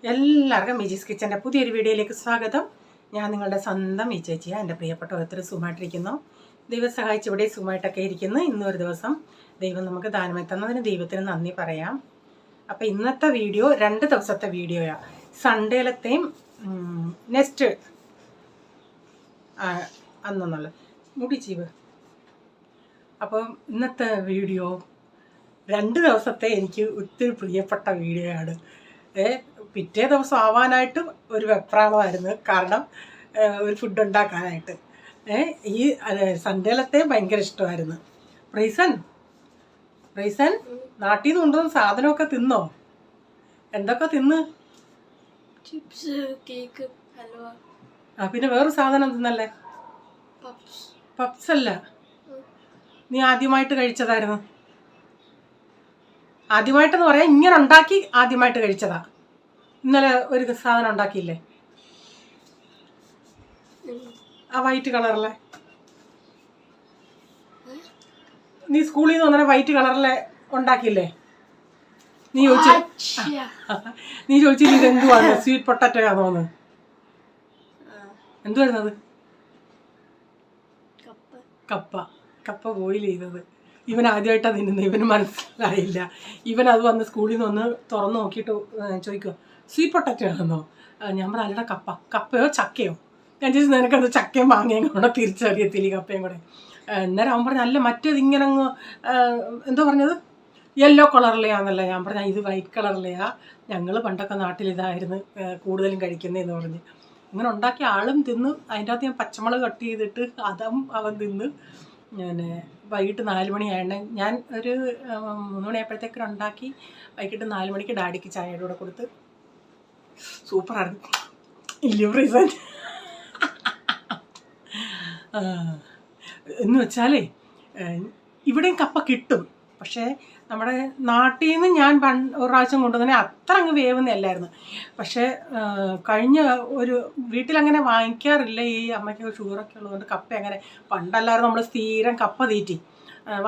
എല്ലാവർക്കും മിജീസ് കിച്ചൻ്റെ പുതിയൊരു വീഡിയോയിലേക്ക് സ്വാഗതം. ഞാൻ നിങ്ങളുടെ സ്വന്തം ഈ ചേച്ചിയാണ്. എൻ്റെ പ്രിയപ്പെട്ട ഓരോരുത്തർ സുഖമായിട്ടിരിക്കുന്നു. ദൈവം സഹായിച്ച് ഇവിടെ സുഖമായിട്ടൊക്കെ ഇരിക്കുന്നു. ഇന്നൊരു ദിവസം ദൈവം നമുക്ക് ദാനമായി തന്നതിന് ദൈവത്തിന് നന്ദി പറയാം. അപ്പോൾ ഇന്നത്തെ വീഡിയോ 2 ദിവസത്തെ വീഡിയോയാണ്. സൺഡേയിലത്തെയും നെക്സ്റ്റ് അന്നെന്നുള്ള മുടി ചീവ്. അപ്പോൾ ഇന്നത്തെ വീഡിയോ 2 ദിവസത്തെ എനിക്ക് ഒത്തിരി പ്രിയപ്പെട്ട വീഡിയോ ആണ്. പിറ്റേ ദിവസം ആവാനായിട്ടും ഒരു വെപ്രാളമായിരുന്നു. കാരണം ഒരു ഫുഡ് ഉണ്ടാക്കാനായിട്ട് ഈ സൺഡേയിലത്തെ ഭയങ്കര ഇഷ്ടമായിരുന്നു. പ്രൈസൻ നാട്ടിൽ നിന്ന് കൊണ്ടുവന്ന സാധനമൊക്കെ തിന്നോ? എന്തൊക്കെ തിന്ന്? Chips, cake, halwa. പിന്നെ വേറൊരു സാധനം തിന്നല്ലേ? പപ്സ് അല്ല, നീ ആദ്യമായിട്ട് കഴിച്ചതായിരുന്നു. ആദ്യമായിട്ടെന്ന് പറയാം, ഇങ്ങനെ ഉണ്ടാക്കി ആദ്യമായിട്ട് കഴിച്ചതാ. ഇന്നലെ ഒരു സാധനം ഉണ്ടാക്കിയില്ലേ, ആ വൈറ്റ് കളറിലെ? നീ സ്കൂളിൽ നിന്ന് വന്നേ വൈറ്റ് കളറിലെ ഉണ്ടാക്കിയില്ലേ? നീ ചോദിച്ചില്ല ഇതെന്തുവാണ്, സ്വീറ്റ് പൊട്ടാറ്റോ ആണോന്ന്? എന്തുവായിരുന്നു അത്? കപ്പ ബോയിൽ ചെയ്തത്. ഇവൻ ആദ്യമായിട്ടാണ് തിന്നുന്നത്. ഇവന് മനസ്സിലായില്ല. ഇവൻ അത് വന്ന് സ്കൂളിൽ നിന്ന് വന്ന് തുറന്ന് നോക്കിയിട്ട് ചോദിക്കുമോ സ്വീറ്റ് പൊട്ടാറ്റോ ആണെന്നോ? ഞാൻ പറഞ്ഞ അല്ലട കപ്പയോ ചക്കയോ. ഞാൻ ചോദിച്ചു നിനക്കത് ചക്കയും മാങ്ങയും കൂടെ തിരിച്ചറിയത്തില്ല, കപ്പയും കൂടെ. അന്നേരം അവൻ പറഞ്ഞു അല്ല മറ്റേത് ഇങ്ങനെ അങ്ങ് എന്തോ പറഞ്ഞത് യെല്ലോ കളറിലെയാന്നല്ലേ. ഞാൻ പറഞ്ഞ ഇത് വൈറ്റ് കളറിലെയാ, ഞങ്ങൾ പണ്ടൊക്കെ നാട്ടിൽ ഇതായിരുന്നു കൂടുതലും കഴിക്കുന്നതെന്ന് പറഞ്ഞ്. ഇങ്ങനെ ഉണ്ടാക്കിയ ആളും തിന്ന്. അതിൻ്റെ അകത്ത് ഞാൻ പച്ചമുളക് കട്ട് ചെയ്തിട്ട് അതും അവൻ തിന്ന്. ഞാൻ വൈകിട്ട് 4 മണിയായിരുന്നു. ഞാൻ ഒരു 3 മണിയായപ്പോഴത്തേക്കും ഉണ്ടാക്കി വൈകിട്ട് 4 മണിക്ക് ഡാഡിക്ക് ചായയുടെ കൂടെ കൊടുത്ത്. സൂപ്പറായിരുന്നു. ഇല്ല റീസൺ എന്ന് വെച്ചാലേ ഇവിടെയും കപ്പ കിട്ടും. പക്ഷേ നമ്മുടെ നാട്ടിൽ നിന്ന് ഞാൻ ഒരു പ്രാവശ്യം കൊണ്ടുവന്നേ അത്ര അങ്ങ് വേവുന്നതല്ലായിരുന്നു. പക്ഷേ കഴിഞ്ഞ ഒരു വീട്ടിലങ്ങനെ വാങ്ങിക്കാറില്ല. ഈ അമ്മയ്ക്ക് ഷുഗറൊക്കെ ഉള്ളതുകൊണ്ട് കപ്പ അങ്ങനെ പണ്ടല്ലായിരുന്നു നമ്മൾ സ്ഥിരം കപ്പ തീറ്റി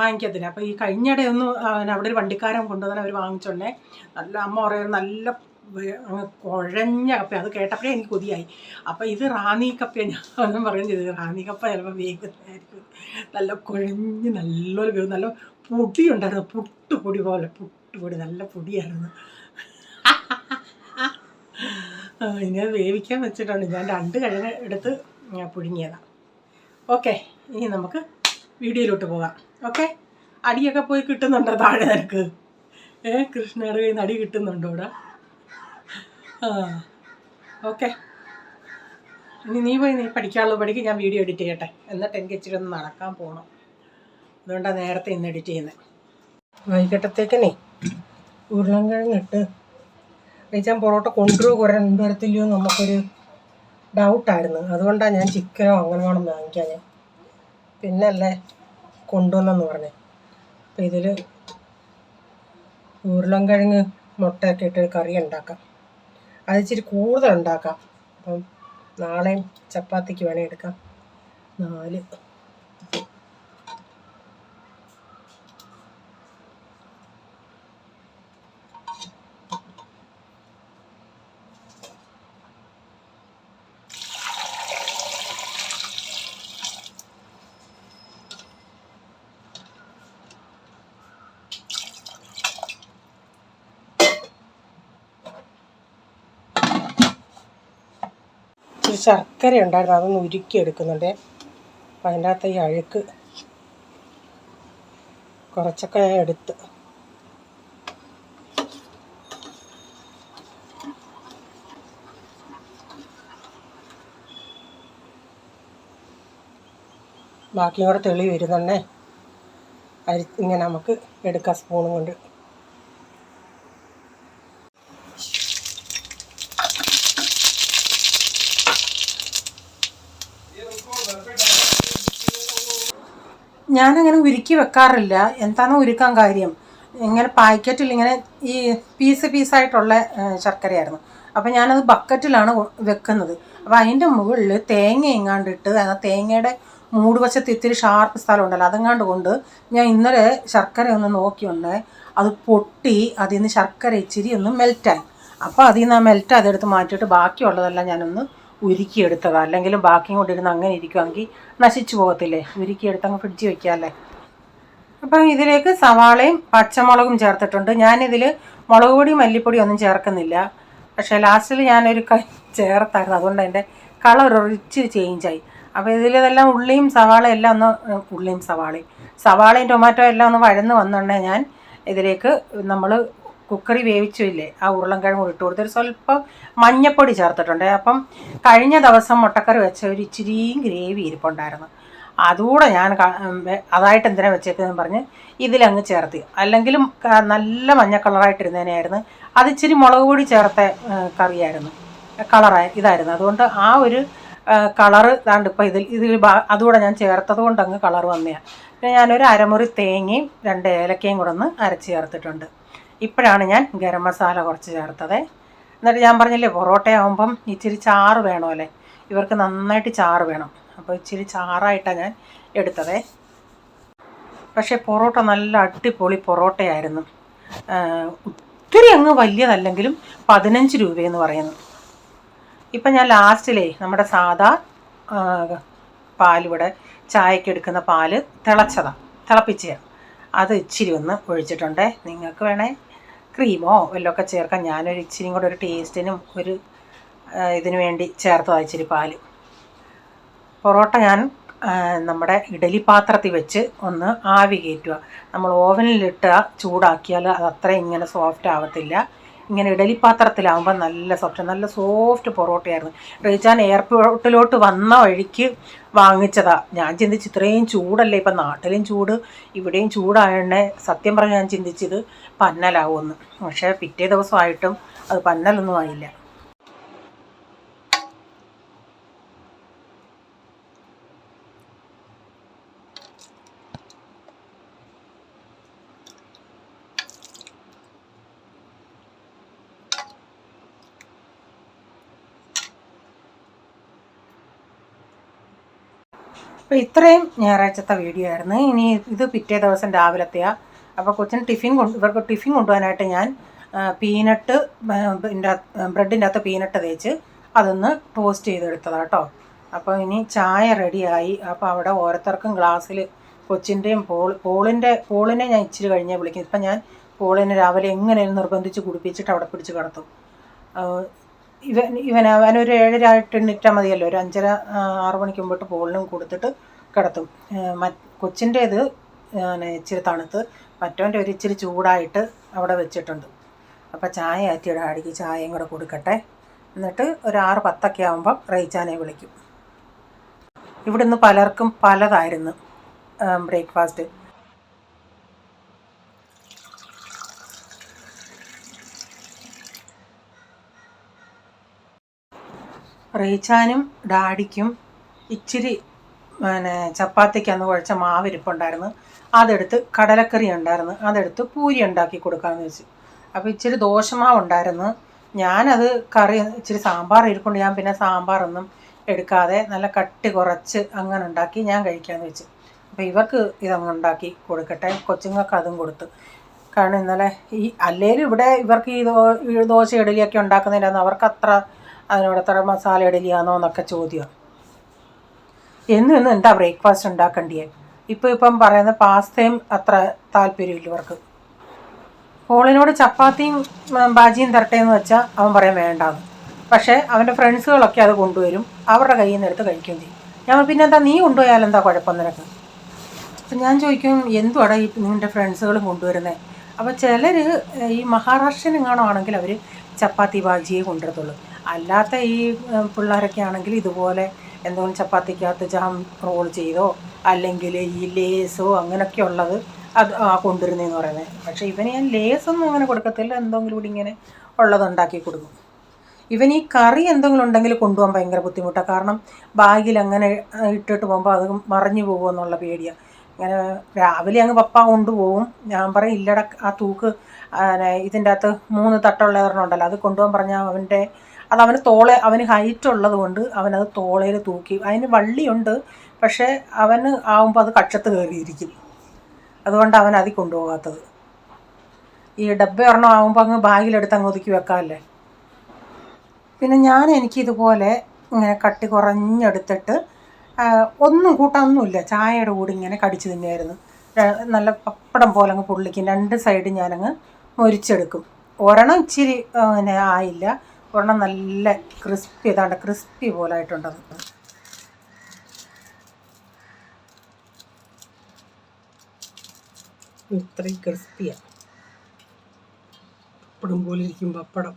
വാങ്ങിക്കത്തില്ല. അപ്പോൾ ഈ കഴിഞ്ഞിടെ ഒന്ന് അവിടെ ഒരു വണ്ടിക്കാരൻ കൊണ്ടുവന്നാൽ അവർ വാങ്ങിച്ചോണ്ടേ നല്ല അമ്മ പറയുന്നത് നല്ല കുഴഞ്ഞ കപ്പ. അത് കേട്ടപ്പോഴേ എനിക്ക് കൊതിയായി. അപ്പോൾ ഇത് റാന്നി കപ്പയാണ്. ഞാൻ ഒന്നും പറയുകയും ചെയ്തത് റാന്നി കപ്പ ചിലപ്പോൾ വേഗമായിരിക്കും. നല്ല കുഴഞ്ഞ് നല്ലൊരു വേവ്, നല്ല പൊടി ഉണ്ടായിരുന്നു, പുട്ടുപൊടി പോലെ. പുട്ടുപൊടി നല്ല പൊടിയായിരുന്നു. ഇനി അത് വേവിക്കാൻ വെച്ചിട്ടുണ്ട്. ഞാൻ 2 കിഴങ്ങ് എടുത്ത് പുഴുങ്ങിയതാണ്. ഓക്കെ, ഇനി നമുക്ക് വീഡിയോയിലോട്ട് പോകാം. ഓക്കെ, അടിയൊക്കെ പോയി കിട്ടുന്നുണ്ടോ താഴെ നിനക്ക്? കൃഷ്ണയുടെ കയ്യിൽ നിന്ന് അടി കിട്ടുന്നുണ്ടോ ഇവിടെ? ഓക്കെ, ഇനി നീ പഠിക്കാനുള്ളത് പഠിക്കും. ഞാൻ വീഡിയോ എഡിറ്റ് ചെയ്യട്ടെ. എന്നിട്ട് എനിക്ക് ഇച്ചിരി ഒന്ന് നടക്കാൻ പോകണം. അതുകൊണ്ടാണ് നേരത്തെ ഇന്ന് എഡിറ്റ് ചെയ്യുന്നത്. വൈകിട്ടത്തേക്കിനെ ഉരുളൻകിഴങ്ങിട്ട് കഴിച്ചാൽ പൊറോട്ട കൊണ്ടുവരത്തില്ലയോ നമുക്കൊരു ഡൗട്ടായിരുന്നു. അതുകൊണ്ടാണ് ഞാൻ ചിക്കനോ അങ്ങനെ വേണം വാങ്ങിക്കാൻ. പിന്നല്ലേ കൊണ്ടുവന്നെന്ന് പറഞ്ഞേ. അപ്പം ഇതിൽ ഉരുളൻകിഴങ്ങ് മുട്ടയൊക്കെ ഇട്ട് കറി ഉണ്ടാക്കാം. അത് ഇച്ചിരി കൂടുതൽ ഉണ്ടാക്കാം. അപ്പം നാളെയും ചപ്പാത്തിക്ക് വേണേൽ എടുക്കാം. 4 ശർക്കര ഉണ്ടായിരുന്നു, അതൊന്ന് ഉരുക്കി എടുക്കുന്നുണ്ട്. അപ്പം അതിൻ്റെ അകത്ത് ഈ അഴുക്ക് കുറച്ചൊക്കെ ഞാൻ എടുത്ത്. ബാക്കിയും കൂടെ തെളി വരുന്നുണ്ടേ. ഇങ്ങനെ നമുക്ക് എടുക്കാം സ്പൂണും കൊണ്ട്. ഞാനങ്ങനെ ഉരുക്കി വെക്കാറില്ല. എന്താണ് ഉരുക്കാൻ കാര്യം, ഇങ്ങനെ പാക്കറ്റിൽ ഇങ്ങനെ ഈ പീസായിട്ടുള്ള ശർക്കരയായിരുന്നു. അപ്പം ഞാനത് ബക്കറ്റിലാണ് വെക്കുന്നത്. അപ്പോൾ അതിൻ്റെ മുകളിൽ തേങ്ങ എങ്ങാണ്ടിട്ട് ആ തേങ്ങയുടെ മൂടുവശത്ത് ഇത്തിരി ഷാർപ്പ് സ്ഥലം ഉണ്ടല്ലോ, അതങ്ങാണ്ട് കൊണ്ട് ഞാൻ ഇന്നലെ ശർക്കര ഒന്ന് നോക്കിയുണ്ട്. അത് പൊട്ടി അതിൽ നിന്ന് ശർക്കര ഇച്ചിരി ഒന്ന് മെൽറ്റായി. അപ്പോൾ അതിൽ നിന്ന് ആ മെൽറ്റ് അതെടുത്ത് മാറ്റിയിട്ട് ബാക്കിയുള്ളതെല്ലാം ഞാനൊന്ന് ഉരുക്കിയെടുത്തതാണ്. അല്ലെങ്കിലും ബാക്കിയും കൊണ്ടിരുന്ന് അങ്ങനെ ഇരിക്കുമെങ്കിൽ നശിച്ചു പോകത്തില്ലേ. ഉരുക്കിയെടുത്ത് അങ്ങ് ഫ്രിഡ്ജിൽ വയ്ക്കാമല്ലേ. അപ്പം ഇതിലേക്ക് സവാളയും പച്ചമുളകും ചേർത്തിട്ടുണ്ട്. ഞാനിതിൽ മുളക് പൊടി മല്ലിപ്പൊടി ഒന്നും ചേർക്കുന്നില്ല. പക്ഷേ ലാസ്റ്റിൽ ഞാനൊരു ചേർത്തായിരുന്നു, അതുകൊണ്ട് എൻ്റെ കളർ ഇച്ചിരി ചേഞ്ചായി. അപ്പോൾ ഇതിലെല്ലാം ഉള്ളിയും സവാളയും എല്ലാം ഒന്ന് സവാളയും ടൊമാറ്റോ എല്ലാം ഒന്ന് വഴന്ന് വന്നുണ്ടെങ്കിൽ ഞാൻ ഇതിലേക്ക് നമ്മൾ കുക്കറി വേവിച്ചില്ലേ ആ ഉരുളൻകിഴങ്ങ് ഇട്ട് കൊടുത്തൊരു സ്വല്പം മഞ്ഞപ്പൊടി ചേർത്തിട്ടുണ്ട്. അപ്പം കഴിഞ്ഞ ദിവസം മുട്ടക്കറി വെച്ച ഒരു ഇച്ചിരിയും ഗ്രേവി ഇരിപ്പുണ്ടായിരുന്നു, അതുകൂടെ ഞാൻ അതായിട്ട് എന്തിനാ വെച്ചേക്കെന്ന് പറഞ്ഞ് ഇതിലങ്ങ് ചേർത്തി. അല്ലെങ്കിലും നല്ല മഞ്ഞ കളറായിട്ടിരുന്നതിനായിരുന്നു. അത് ഇച്ചിരി മുളക് പൊടി ചേർത്ത കറിയായിരുന്നു, ഇതായിരുന്നു. അതുകൊണ്ട് ആ ഒരു കളറ് ഇതാണ്ട് ഇപ്പോൾ ഇതിൽ അതുകൂടെ ഞാൻ ചേർത്തത് കൊണ്ട് അങ്ങ് കളർ വന്നതാണ്. പിന്നെ ഞാനൊരു അരമുറി തേങ്ങയും 2 ഏലക്കയും കൂടെ ഒന്ന് അരച്ച് ചേർത്തിട്ടുണ്ട്. ഇപ്പോഴാണ് ഞാൻ ഗരം മസാല കുറച്ച് ചേർത്തത്. എന്നിട്ട് ഞാൻ പറഞ്ഞില്ലേ പൊറോട്ട ആകുമ്പം ഇച്ചിരി ചാറ് വേണമല്ലേ, ഇവർക്ക് നന്നായിട്ട് ചാറ് വേണം. അപ്പോൾ ഇച്ചിരി ചാറായിട്ടാണ് ഞാൻ എടുത്തത്. പക്ഷേ പൊറോട്ട നല്ല അടിപൊളി പൊറോട്ടയായിരുന്നു. ഒത്തിരി അങ്ങ് വലിയതല്ലെങ്കിലും 15 രൂപയെന്ന് പറയുന്നു. ഇപ്പം ഞാൻ ലാസ്റ്റിലേ നമ്മുടെ സാധാ പാലിവിടെ ചായക്ക് എടുക്കുന്ന പാല് തിളപ്പിച്ച അത് ഇച്ചിരി ഒന്ന് ഒഴിച്ചിട്ടുണ്ട്. നിങ്ങൾക്ക് വേണേൽ ക്രീമോ വല്ലതൊക്കെ ചേർക്കാം. ഞാനൊരു ഇച്ചിരിയും കൂടെ ഒരു ടേസ്റ്റിനും ഒരു ഇതിനു വേണ്ടി ചേർത്തതാണ് ഇച്ചിരി പാല്. പൊറോട്ട ഞാൻ നമ്മുടെ ഇഡലി പാത്രത്തിൽ വെച്ച് ഒന്ന് ആവി കയറ്റുക. നമ്മൾ ഓവനിലിട്ട് ചൂടാക്കിയാൽ അത് അത്രയും ഇങ്ങനെ സോഫ്റ്റ് ആവത്തില്ല. ഇങ്ങനെ ഇഡലി പാത്രത്തിലാവുമ്പോൾ നല്ല സോഫ്റ്റ് പൊറോട്ടയായിരുന്നു. റീച്ചാൻ എയർപോർട്ടിലോട്ട് വന്ന വഴിക്ക് വാങ്ങിച്ചതാണ്. ഞാൻ ചിന്തിച്ച് ഇത്രയും ചൂടല്ലേ, ഇപ്പം നാട്ടിലും ചൂട് ഇവിടെയും ചൂടായതുകൊണ്ട് സത്യം പറഞ്ഞ് ഞാൻ ചിന്തിച്ചത് പന്നലാവുമെന്ന്. പക്ഷേ പിറ്റേ ദിവസമായിട്ടും അത് പന്നലൊന്നും ആയില്ല. അപ്പോൾ ഇത്രയും ഞായറാഴ്ചത്തെ വീഡിയോ ആയിരുന്നു. ഇനി ഇത് പിറ്റേ ദിവസം രാവിലത്തെയാണ്. അപ്പോൾ കൊച്ചിന് ഇവർക്ക് ടിഫിൻ കൊണ്ടുപോകാനായിട്ട് ഞാൻ പീനട്ട് ബ്രെഡിൻ്റെ അകത്ത് പീനട്ട് തേച്ച് അതൊന്ന് ടോസ്റ്റ് ചെയ്തെടുത്തതാണ് കേട്ടോ. അപ്പോൾ ഇനി ചായ റെഡിയായി. അപ്പോൾ അവിടെ ഓരോരുത്തർക്കും ഗ്ലാസ്സിൽ കൊച്ചിൻ്റെയും പോളിനെ ഞാൻ ഇച്ചിരി കഴിഞ്ഞേ വിളിക്കും. ഇപ്പം ഞാൻ പോളിനെ രാവിലെ എങ്ങനെയും നിർബന്ധിച്ച് കുടിപ്പിച്ചിട്ട് അവിടെ പിടിച്ച് കിടത്തും. അവനൊരു 7:30 എണ്ണിറ്റാൽ മതിയല്ലോ. ഒരു 5:30-6 മണിക്ക് മുമ്പിട്ട് പോളിനും കൊടുത്തിട്ട് കിടത്തും. കൊച്ചിൻ്റേത് ഇച്ചിരി തണുത്ത് മറ്റവൻ്റെ ഒരു ഇച്ചിരി ചൂടായിട്ട് അവിടെ വെച്ചിട്ടുണ്ട്. അപ്പോൾ ചായ ആറ്റിയുടെ അടിക്ക് ചായയും കൂടെ കൊടുക്കട്ടെ. എന്നിട്ട് ഒരു 6:10 ആകുമ്പം റേച്ചാനെ വിളിക്കും. ഇവിടുന്ന് പലർക്കും പലതായിരുന്നു ബ്രേക്ക്ഫാസ്റ്റ്. റീച്ചാനും ഡാഡിക്കും ഇച്ചിരി ചപ്പാത്തിക്ക് അന്ന് കുഴച്ച മാവിരിപ്പുണ്ടായിരുന്നു. അതെടുത്ത് കടലക്കറി ഉണ്ടായിരുന്നു, അതെടുത്ത് പൂരി ഉണ്ടാക്കി കൊടുക്കാമെന്ന് വെച്ചു. അപ്പോൾ ഇച്ചിരി ദോശമാവ് ഉണ്ടായിരുന്നു. ഞാനത് കറി ഇച്ചിരി സാമ്പാർ ഇരിപ്പുണ്ട്. ഞാൻ പിന്നെ സാമ്പാറൊന്നും എടുക്കാതെ നല്ല കട്ടി കുറച്ച് അങ്ങനെ ഉണ്ടാക്കി ഞാൻ കഴിക്കാമെന്ന് വെച്ചു. അപ്പോൾ ഇവർക്ക് ഇതങ്ങ് ഉണ്ടാക്കി കൊടുക്കട്ടെ. കൊച്ചുങ്ങൾക്ക് അതും കൊടുത്തു. കാരണം ഇന്നലെ അല്ലേലും ഇവിടെ ഇവർക്ക് ഈ ദോശ ഇഡലിയൊക്കെ ഉണ്ടാക്കുന്നതിൻ്റെ അവർക്ക് അതിനോട് എത്ര മസാല ഇഡലിയാണോ എന്നൊക്കെ ചോദ്യമാണ്. എന്നും എന്താ ബ്രേക്ക്ഫാസ്റ്റ് ഉണ്ടാക്കേണ്ടിയേ. ഇപ്പം പറയുന്ന പാസ്തയും അത്ര താല്പര്യമില്ല ഇവർക്ക്. പോളിനോട് ചപ്പാത്തിയും ബാജിയും തരട്ടേന്ന് വെച്ചാൽ അവൻ പറയാൻ വേണ്ടാന്ന്. പക്ഷേ അവൻ്റെ ഫ്രണ്ട്സുകളൊക്കെ അത് കൊണ്ടുവരും, അവരുടെ കയ്യിൽ നിന്ന് എടുത്ത് കഴിക്കുകയും ചെയ്യും. ഞാൻ പിന്നെന്താ നീ കൊണ്ടുപോയാലെന്താ കുഴപ്പം നിനക്ക്? അപ്പം ഞാൻ ചോദിക്കും എന്തുവാടാ ഈ നിൻ്റെ ഫ്രണ്ട്സുകളും കൊണ്ടുവരുന്നത്? അപ്പോൾ ചിലർ ഈ മഹാരാഷ്ട്രൻ എങ്ങാണോ ആണെങ്കിൽ അവർ ചപ്പാത്തി ബാജിയെ കൊണ്ടുവരത്തുള്ളൂ. അല്ലാത്ത ഈ പിള്ളേരൊക്കെ ആണെങ്കിൽ ഇതുപോലെ എന്തെങ്കിലും ചപ്പാത്തിക്കകത്ത് ജാം റോൾ ചെയ്തോ അല്ലെങ്കിൽ ഈ ലേസോ അങ്ങനെയൊക്കെ ഉള്ളത് അത് കൊണ്ടുവരുന്നതെന്ന് പറയുന്നത്. പക്ഷേ ഇവന് ഞാൻ ലേസൊന്നും അങ്ങനെ കൊടുക്കത്തില്ല, എന്തെങ്കിലും കൂടി ഇങ്ങനെ ഉള്ളതുണ്ടാക്കി കൊടുക്കും. ഇവൻ ഈ കറി എന്തെങ്കിലും ഉണ്ടെങ്കിൽ കൊണ്ടുപോകാൻ ഭയങ്കര ബുദ്ധിമുട്ടാണ്. കാരണം ബാഗിൽ അങ്ങനെ ഇട്ടിട്ട് പോകുമ്പോൾ അത് മറിഞ്ഞു പോകുമെന്നുള്ള പേടിയാണ്. ഇങ്ങനെ രാവിലെ അങ്ങ് പപ്പ കൊണ്ടുപോകും. ഞാൻ പറയും ഇല്ലട ആ തൂക്ക് ഇതിൻ്റെ അകത്ത് 3 തട്ടുള്ള ഉണ്ടല്ലോ അത് കൊണ്ടുപോകാൻ പറഞ്ഞാൽ അവന് ഹൈറ്റ് ഉള്ളത് കൊണ്ട് അവനത് തോളയിൽ തൂക്കി. അതിന് വള്ളിയുണ്ട്, പക്ഷേ അവന് ആകുമ്പോൾ അത് കക്ഷത്ത് കയറിയിരിക്കും. അതുകൊണ്ട് അവൻ അതിൽ കൊണ്ടുപോകാത്തത്. ഈ ഡബ്ബ ഒരെണ്ണം ആകുമ്പോൾ അങ്ങ് ബാഗിലെടുത്ത് അങ്ങ് ഒതുക്കി വെക്കാമല്ലേ. പിന്നെ എനിക്കിതുപോലെ ഇങ്ങനെ കട്ടി കുറഞ്ഞെടുത്തിട്ട് ഒന്നും കൂട്ടാനൊന്നുമില്ല, ചായയുടെ കൂടെ ഇങ്ങനെ കടിച്ച് തിന്നുമായിരുന്നു. നല്ല പപ്പടം പോലെ അങ്ങ് പൊള്ളിക്കും. 2 സൈഡ് ഞാനങ്ങ് മൊരിച്ചെടുക്കും. ഒരെണ്ണം ഇച്ചിരി പിന്നെ ആയില്ല, ഒരെണ്ണം നല്ല ക്രിസ്പി, ഏതാണ്ട് ക്രിസ്പി പോലെ ആയിട്ടുണ്ടത്. ഇത്രയും ക്രിസ്പിയാണ്, പപ്പടം പോലെ ഇരിക്കും പപ്പടം.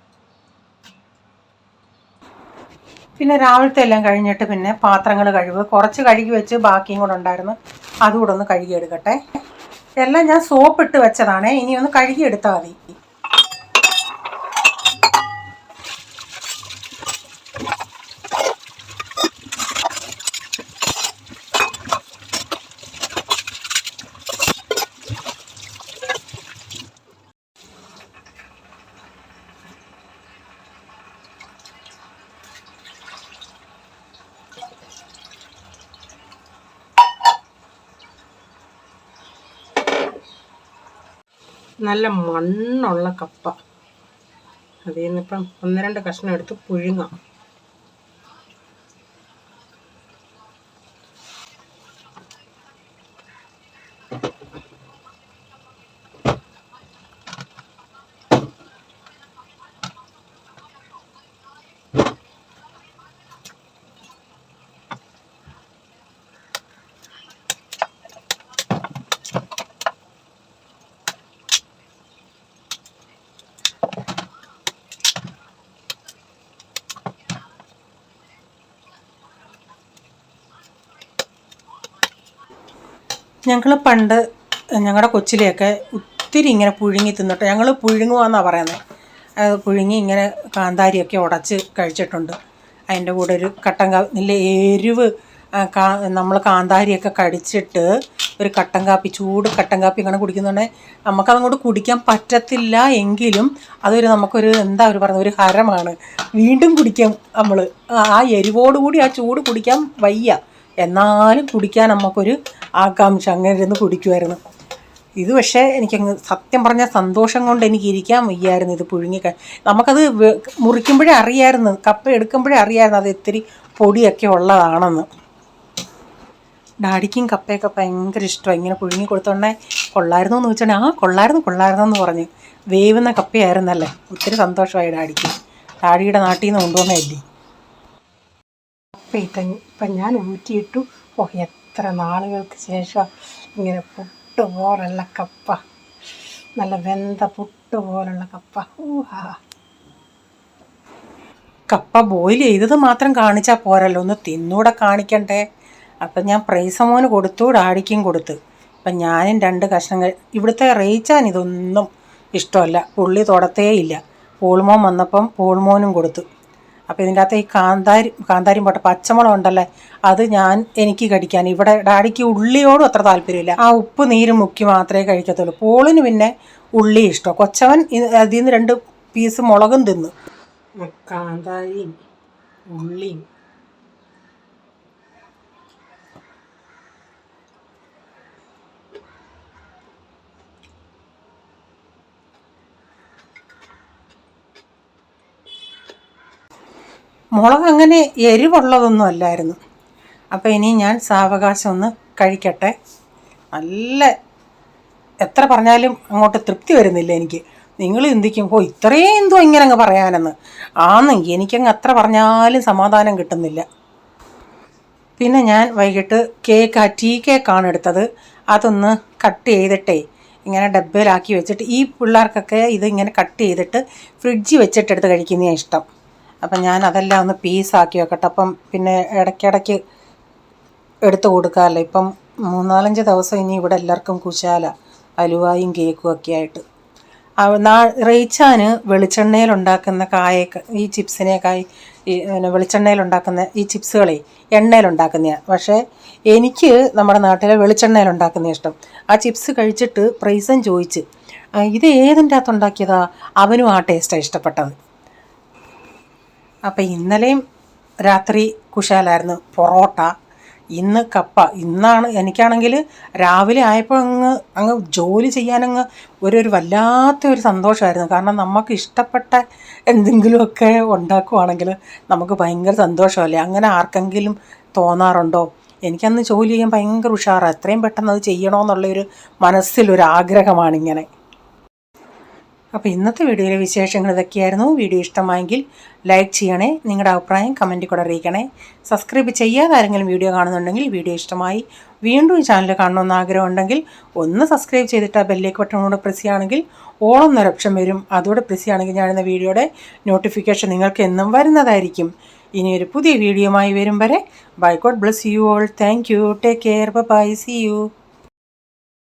പിന്നെ രാവിലത്തെ എല്ലാം കഴിഞ്ഞിട്ട് പിന്നെ പാത്രങ്ങൾ കഴിവ് കുറച്ച് കഴുകി വെച്ച് ബാക്കിയും കൂടെ ഉണ്ടായിരുന്നു, അതുകൂടെ ഒന്ന് കഴുകിയെടുക്കട്ടെ. എല്ലാം ഞാൻ സോപ്പിട്ട് വെച്ചതാണേ, ഇനി ഒന്ന് കഴുകിയെടുത്താൽ മതി. നല്ല മണ്ണുള്ള കപ്പ, അതിൽ നിന്നിപ്പം 1-2 കഷ്ണം എടുത്ത് പുഴുങ്ങാം. ഞങ്ങൾ പണ്ട് ഞങ്ങളുടെ കൊച്ചിലെയൊക്കെ ഒത്തിരി ഇങ്ങനെ പുഴുങ്ങി തിന്നിട്ട്, ഞങ്ങൾ പുഴുങ്ങുകയെന്നാണ് പറയുന്നത്. അത് പുഴുങ്ങി ഇങ്ങനെ കാന്താരിയൊക്കെ ഉടച്ച് കഴിച്ചിട്ടുണ്ട്. അതിൻ്റെ കൂടെ ഒരു നല്ല എരിവ് നമ്മൾ കാന്താരിയൊക്കെ കടിച്ചിട്ട് ഒരു കട്ടൻ കാപ്പി, ചൂട് കട്ടൻ കാപ്പി അങ്ങനെ കുടിക്കുന്നുണ്ടെങ്കിൽ നമുക്കതങ്ങോട്ട് കുടിക്കാൻ പറ്റത്തില്ല, എങ്കിലും അതൊരു നമുക്കൊരു പറയുന്നത് ഒരു ഹരമാണ്. വീണ്ടും കുടിക്കാം നമ്മൾ. ആ എരിവോടുകൂടി ആ ചൂട് കുടിക്കാൻ വയ്യ, എന്നാലും കുടിക്കാൻ നമുക്കൊരു ആകാംക്ഷ, അങ്ങനെ ഇരുന്ന് കുടിക്കുമായിരുന്നു. ഇത് പക്ഷേ എനിക്കങ്ങ് സത്യം പറഞ്ഞാൽ സന്തോഷം കൊണ്ട് എനിക്ക് ഇരിക്കാൻ വയ്യായിരുന്നു. ഇത് നമുക്കത് മുറിക്കുമ്പോഴേ അറിയായിരുന്നു, കപ്പ എടുക്കുമ്പോഴേ അറിയായിരുന്നു അത് ഇത്തിരി പൊടിയൊക്കെ ഉള്ളതാണെന്ന്. ഡാഡിക്കും കപ്പയൊക്കെ ഭയങ്കര ഇഷ്ടമാണ്. ഇങ്ങനെ പുഴുങ്ങി കൊടുത്തോണ്ടേ കൊള്ളായിരുന്നു എന്ന് വെച്ചിട്ടുണ്ടെങ്കിൽ കൊള്ളായിരുന്നു എന്ന് പറഞ്ഞ്. വേവുന്ന കപ്പയായിരുന്നല്ലേ, ഒത്തിരി സന്തോഷമായി ഡാഡിക്ക്. ഡാഡിയുടെ നാട്ടിൽ നിന്ന് കൊണ്ടുവന്നതല്ലേ. ഇപ്പം ഞാൻ ഊറ്റിയിട്ടു. എത്ര നാളുകൾക്ക് ശേഷം ഇങ്ങനെ പുട്ട് പോലുള്ള കപ്പ, നല്ല വെന്ത പുട്ട് പോലുള്ള കപ്പ. കപ്പ ബോയിൽ ചെയ്തത് മാത്രം കാണിച്ചാൽ പോരല്ലോ, ഒന്ന് തിന്നൂടെ കാണിക്കണ്ടേ. അപ്പം ഞാൻ പ്രൈസമോന് കൊടുത്തു, ഡാഡിക്കും കൊടുത്തു. അപ്പം ഞാനും 2 കഷ്ണങ്ങൾ. ഇവിടുത്തെ റേച്ചാൻ ഇതൊന്നും ഇഷ്ടമല്ല, പുള്ളി തൊടത്തേയില്ല. പോൾമോൻ വന്നപ്പം പോൾമോനും കൊടുത്തു. അപ്പോൾ ഇതിൻ്റെ അകത്ത് ഈ കാന്താരിയും പോട്ടെ, പച്ചമുളക് ഉണ്ടല്ലേ, അത് എനിക്ക് കടിക്കാൻ. ഇവിടെ ഡാഡിക്ക് ഉള്ളിയോടും അത്ര താല്പര്യമില്ല, ആ ഉപ്പ് നീര് മുക്കി മാത്രമേ കഴിക്കത്തുള്ളൂ. പോളിന് പിന്നെ ഉള്ളി ഇഷ്ടം. കൊച്ചവൻ അതിൽ നിന്ന് 2 പീസ് മുളകും തിന്നു. കാന്താരിയും ഉള്ളിയും മുളക് അങ്ങനെ എരിവുള്ളതൊന്നും അല്ലായിരുന്നു. അപ്പോൾ ഇനി ഞാൻ സാവകാശം ഒന്ന് കഴിക്കട്ടെ. നല്ല എത്ര പറഞ്ഞാലും അങ്ങോട്ട് തൃപ്തി വരുന്നില്ല എനിക്ക്. നിങ്ങൾ ചിന്തിക്കും, ഇത്രയും എന്തോ ഇങ്ങനെ അങ്ങ് പറയാനെന്ന്. എനിക്കങ്ങ് അത്ര പറഞ്ഞാലും സമാധാനം കിട്ടുന്നില്ല. പിന്നെ ഞാൻ വൈകിട്ട് ടീ കേക്കാണ് എടുത്തത്. അതൊന്ന് കട്ട് ചെയ്തിട്ടേ ഇങ്ങനെ ഡബ്ബയിലാക്കി വെച്ചിട്ട്, ഈ പിള്ളേർക്കൊക്കെ ഇതിങ്ങനെ കട്ട് ചെയ്തിട്ട് ഫ്രിഡ്ജിൽ വെച്ചിട്ടെടുത്ത് കഴിക്കുന്നതാണ് ഇഷ്ടം. അപ്പം ഞാൻ അതെല്ലാം ഒന്ന് പീസാക്കി വെക്കട്ടെ. അപ്പം പിന്നെ ഇടയ്ക്കിടയ്ക്ക് എടുത്ത് കൊടുക്കാമല്ലോ. ഇപ്പം 3-4 ദിവസം ഇനി ഇവിടെ എല്ലാവർക്കും കുശാല, അലുവായും കേക്കും ഒക്കെ ആയിട്ട്. റേച്ചാന് വെളിച്ചെണ്ണയിലുണ്ടാക്കുന്ന കായൊക്കെ, ഈ ചിപ്സിനേക്കായി വെളിച്ചെണ്ണയിലുണ്ടാക്കുന്ന ഈ ചിപ്സുകളെ എണ്ണയിലുണ്ടാക്കുന്നതാണ്. പക്ഷേ എനിക്ക് നമ്മുടെ നാട്ടിലെ വെളിച്ചെണ്ണയിലുണ്ടാക്കുന്ന ഇഷ്ടം. ആ ചിപ്സ് കഴിച്ചിട്ട് പ്രൈസും ചോദിച്ച്, ഇത് ഏതിൻ്റെ അകത്ത് ഉണ്ടാക്കിയതാ? അവനും ആ ടേസ്റ്റാണ് ഇഷ്ടപ്പെട്ടത്. അപ്പം ഇന്നലെയും രാത്രി കുശാലായിരുന്നു. പൊറോട്ട, ഇന്ന് കപ്പ. ഇന്നാണ് എനിക്കാണെങ്കിൽ രാവിലെ ആയപ്പോൾ അങ്ങ് ജോലി ചെയ്യാനങ്ങ് ഒരു വല്ലാത്ത ഒരു സന്തോഷമായിരുന്നു. കാരണം നമുക്ക് ഇഷ്ടപ്പെട്ട എന്തെങ്കിലുമൊക്കെ ഉണ്ടാക്കുവാണെങ്കിൽ നമുക്ക് ഭയങ്കര സന്തോഷമല്ലേ. അങ്ങനെ ആർക്കെങ്കിലും തോന്നാറുണ്ടോ? എനിക്കന്ന് ജോലി ചെയ്യാൻ ഭയങ്കര ഉഷാറാണ്. എത്രയും പെട്ടെന്ന് അത് ചെയ്യണമെന്നുള്ളൊരു മനസ്സിലൊരാഗ്രഹമാണിങ്ങനെ. അപ്പോൾ ഇന്നത്തെ വീഡിയോയിലെ വിശേഷങ്ങൾ ഇതൊക്കെയായിരുന്നു. വീഡിയോ ഇഷ്ടമായെങ്കിൽ ലൈക്ക് ചെയ്യണേ, നിങ്ങളുടെ അഭിപ്രായം കമൻറ്റിൽ കൂടെ അറിയിക്കണേ. സബ്സ്ക്രൈബ് ചെയ്യാതെ ആരെങ്കിലും വീഡിയോ കാണുന്നുണ്ടെങ്കിൽ വീഡിയോ ഇഷ്ടമായി വീണ്ടും ഈ ചാനൽ കാണണമെന്ന് ആഗ്രഹമുണ്ടെങ്കിൽ ഒന്ന് സബ്സ്ക്രൈബ് ചെയ്തിട്ട് ആ ബെല്ലേക്ക് ബട്ടണോട് പ്രസ് ചെയ്യുകയാണെങ്കിൽ ഓളം എന്നൊരു ഓപ്ഷൻ വരും. അതോടെ പ്രസ് ചെയ്യുകയാണെങ്കിൽ ഞാനിന്ന വീഡിയോയുടെ നോട്ടിഫിക്കേഷൻ നിങ്ങൾക്ക് എന്നും വരുന്നതായിരിക്കും. ഇനിയൊരു പുതിയ വീഡിയോയുമായി വരും വരെ bye. God bless you all. Thank you. Take care. Bye. See U.